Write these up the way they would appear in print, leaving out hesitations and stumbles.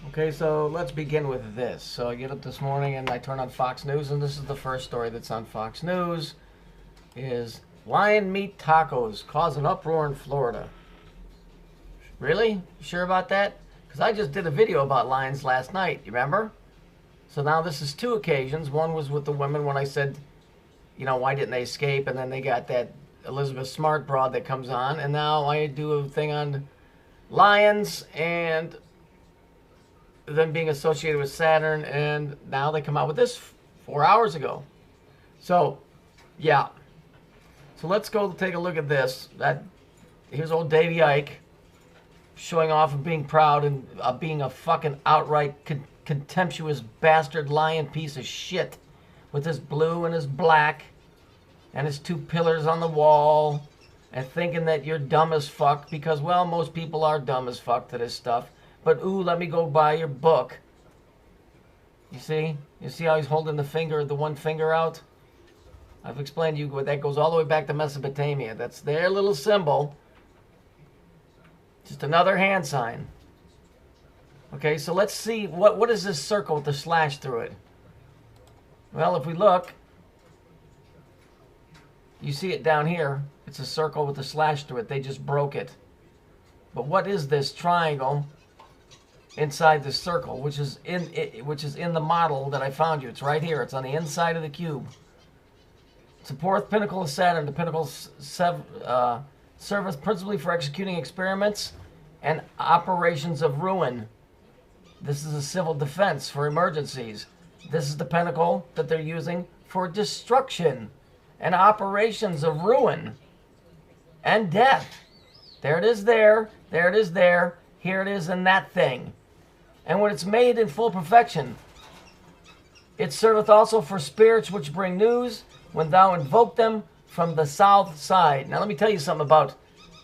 Okay, so let's begin with this. So I get up this morning and I turn on Fox News, and this is the first story that's on Fox News, is lion meat tacos cause an uproar in Florida. Really? You sure about that? Because I just did a video about lions last night, you remember? So now this is two occasions. One was with the women when I said, you know, why didn't they escape? And then they got that Elizabeth Smart broad that comes on. And now I do a thing on lions and them being associated with Saturn, and now they come out with this 4 hours ago. So, yeah. So let's go take a look at this. Here's old Davey Ike showing off and being proud and being a fucking outright contemptuous bastard lion piece of shit with his blue and his black and his two pillars on the wall and thinking that you're dumb as fuck because, well, most people are dumb as fuck to this stuff. But, ooh, let me go buy your book. You see? You see how he's holding the one finger out? I've explained to you that goes all the way back to Mesopotamia. That's their little symbol. Just another hand sign. Okay, so let's see. What is this circle with the slash through it? Well, if we look, you see it down here. It's a circle with a slash through it. They just broke it. But what is this triangle inside this circle, which is in the model that I found you? It's right here. It's on the inside of the cube. It's the fourth pinnacle of Saturn. The pinnacle serveth principally for executing experiments and operations of ruin. This is a civil defense for emergencies. This is the pinnacle that they're using for destruction and operations of ruin and death. There it is there. There it is there. Here it is in that thing. And when it's made in full perfection, it serveth also for spirits which bring news when thou invoke them from the south side. Now let me tell you something about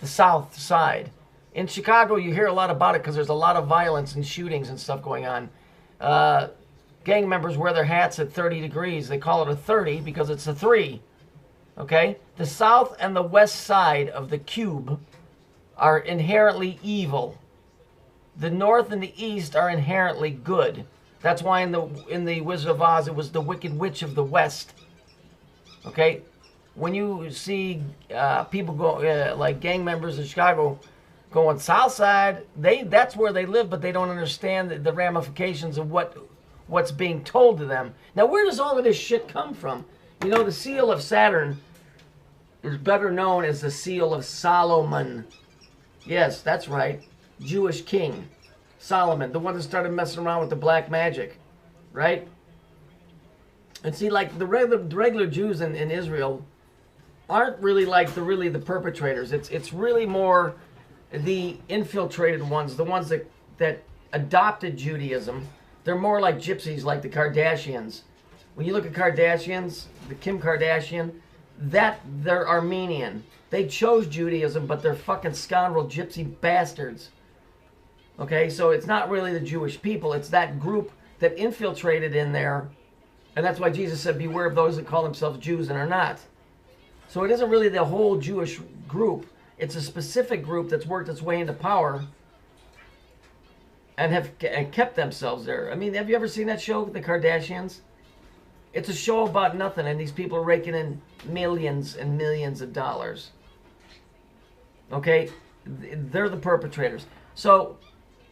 the south side. In Chicago, you hear a lot about it because there's a lot of violence and shootings and stuff going on. Gang members wear their hats at 30 degrees. They call it a 30 because it's a 3. Okay? The south and the west side of the cube are inherently evil. The north and the east are inherently good. That's why in the Wizard of Oz, it was the Wicked Witch of the West. Okay? When you see people go, like gang members in Chicago, going south side, that's where they live, but they don't understand the ramifications of what's being told to them. Now, where does all of this shit come from? You know, the seal of Saturn is better known as the seal of Solomon. Yes, that's right. Jewish king Solomon, the one that started messing around with the black magic, right? And see, like the regular Jews in Israel aren't really like the perpetrators. It's really more the infiltrated ones, the ones that adopted Judaism. They're more like gypsies, like the Kardashians. When you look at Kardashians, the Kim Kardashian, they're Armenian. They chose Judaism, but they're fucking scoundrel gypsy bastards. Okay, so it's not really the Jewish people. It's that group that infiltrated in there. And that's why Jesus said, beware of those that call themselves Jews and are not. So it isn't really the whole Jewish group. It's a specific group that's worked its way into power and have kept themselves there. I mean, have you ever seen that show, The Kardashians? It's a show about nothing, and these people are raking in millions and millions of dollars. Okay? They're the perpetrators. So,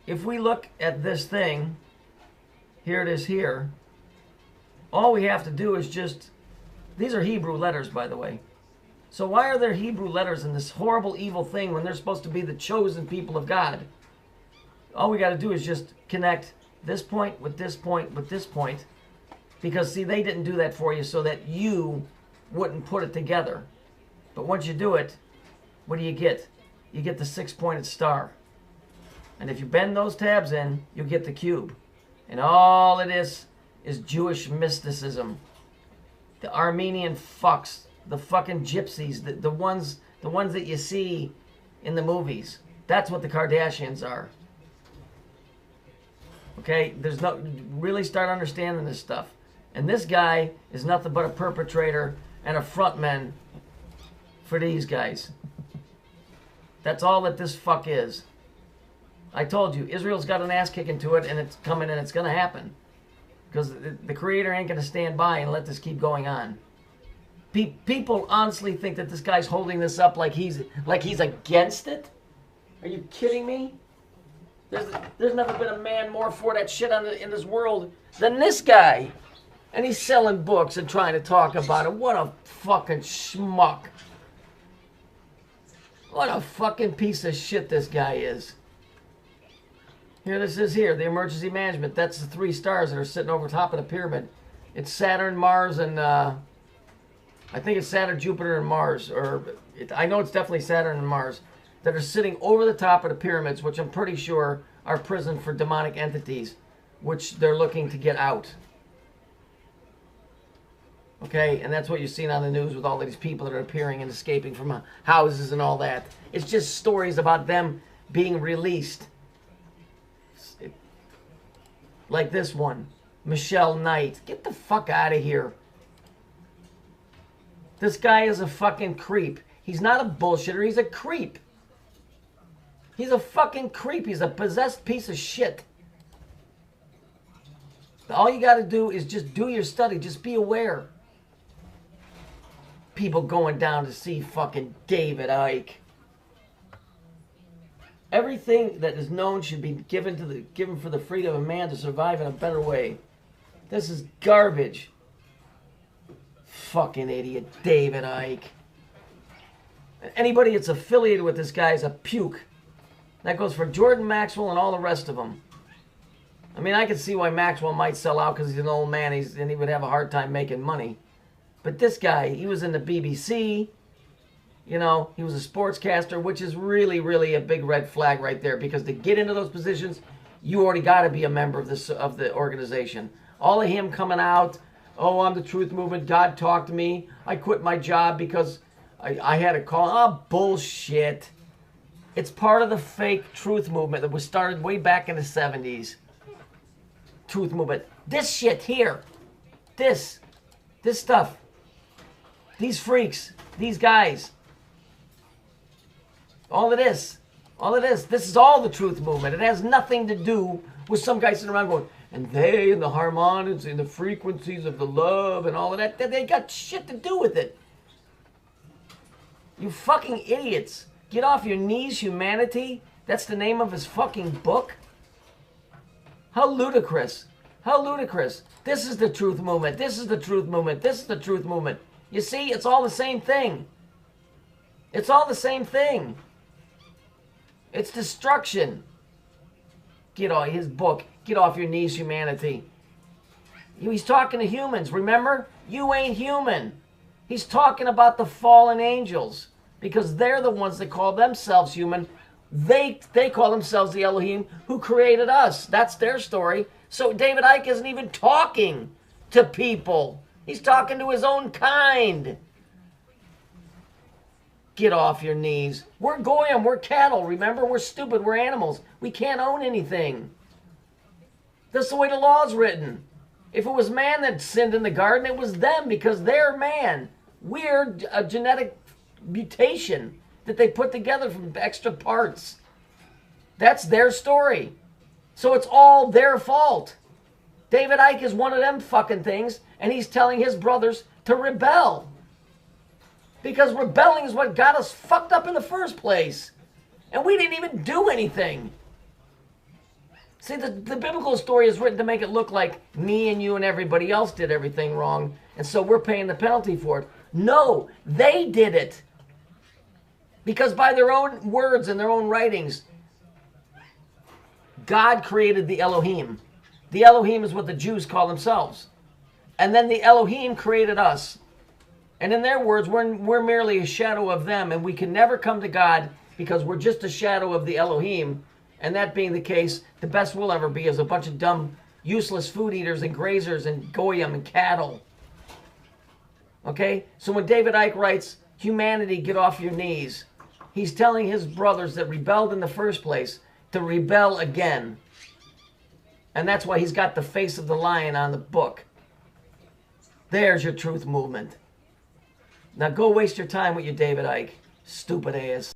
if we look at this thing, here it is here, all we have to do is just, these are Hebrew letters, by the way. So why are there Hebrew letters in this horrible, evil thing when they're supposed to be the chosen people of God? All we got to do is just connect this point with this point with this point. Because, see, they didn't do that for you so that you wouldn't put it together. But once you do it, what do you get? You get the 6-pointed star. And if you bend those tabs in, you'll get the cube. And all it is Jewish mysticism. The Armenian fucks, the fucking gypsies, the ones that you see in the movies. That's what the Kardashians are. Okay? Really start understanding this stuff. And this guy is nothing but a perpetrator and a frontman for these guys. That's all that this fuck is. I told you, Israel's got an ass kicking to it, and it's coming, and it's going to happen. Because the Creator ain't going to stand by and let this keep going on. People honestly think that this guy's holding this up like he's against it. Are you kidding me? There's never been a man more for that shit in this world than this guy. And he's selling books and trying to talk about it. What a fucking schmuck. What a fucking piece of shit this guy is. Here, this is here, the emergency management. That's the 3 stars that are sitting over top of the pyramid. It's Saturn, Mars, and I think it's Saturn, Jupiter, and Mars. I know it's definitely Saturn and Mars that are sitting over the top of the pyramids, which I'm pretty sure are prison for demonic entities, which they're looking to get out. Okay, and that's what you're seeing on the news with all of these people that are appearing and escaping from houses and all that. It's just stories about them being released. Like this one, Michelle Knight. Get the fuck out of here. This guy is a fucking creep. He's not a bullshitter, he's a creep. He's a fucking creep. He's a possessed piece of shit. All you gotta do is just do your study. Just be aware. People going down to see fucking David Icke. Everything that is known should be given for the freedom of man to survive in a better way. This is garbage. Fucking idiot, David Icke. Anybody that's affiliated with this guy is a puke. That goes for Jordan Maxwell and all the rest of them. I mean, I can see why Maxwell might sell out because he's an old man and he would have a hard time making money. But this guy, he was in the BBC. You know, he was a sportscaster, which is really, really a big red flag right there. Because to get into those positions, you already got to be a member of the organization. All of him coming out, oh, I'm the truth movement. God talked to me. I quit my job because I had a call. Oh, bullshit. It's part of the fake truth movement that was started way back in the 70s. Truth movement. This shit here. This stuff. These freaks. These guys. All of this. This is all the truth movement. It has nothing to do with some guy sitting around going, and they and the harmonics and the frequencies of the love and all of that. They got shit to do with it. You fucking idiots. Get off your knees, humanity. That's the name of his fucking book. How ludicrous. How ludicrous. This is the truth movement. This is the truth movement. This is the truth movement. You see, it's all the same thing. It's all the same thing. It's destruction. Get off his book. Get off your knees, humanity. He's talking to humans, remember? You ain't human. He's talking about the fallen angels because they're the ones that call themselves human. They call themselves the Elohim who created us. That's their story. So David Icke isn't even talking to people. He's talking to his own kind. Get off your knees. We're goyim. We're cattle. Remember, we're stupid. We're animals. We can't own anything. That's the way the law's written. If it was man that sinned in the garden, it was them because they're man. We're a genetic mutation that they put together from extra parts. That's their story. So it's all their fault. David Icke is one of them fucking things, and he's telling his brothers to rebel. Because rebelling is what got us fucked up in the first place. And we didn't even do anything. See, the biblical story is written to make it look like me and you and everybody else did everything wrong, and so we're paying the penalty for it. No, they did it. Because by their own words and their own writings, God created the Elohim. The Elohim is what the Jews call themselves. And then the Elohim created us. And in their words, we're merely a shadow of them, and we can never come to God because we're just a shadow of the Elohim. And that being the case, the best we'll ever be is a bunch of dumb, useless food eaters and grazers and goyim and cattle. Okay? So when David Icke writes, humanity, get off your knees, he's telling his brothers that rebelled in the first place to rebel again. And that's why he's got the face of the lion on the book. There's your truth movement. Now go waste your time with your David Icke. Stupid ass.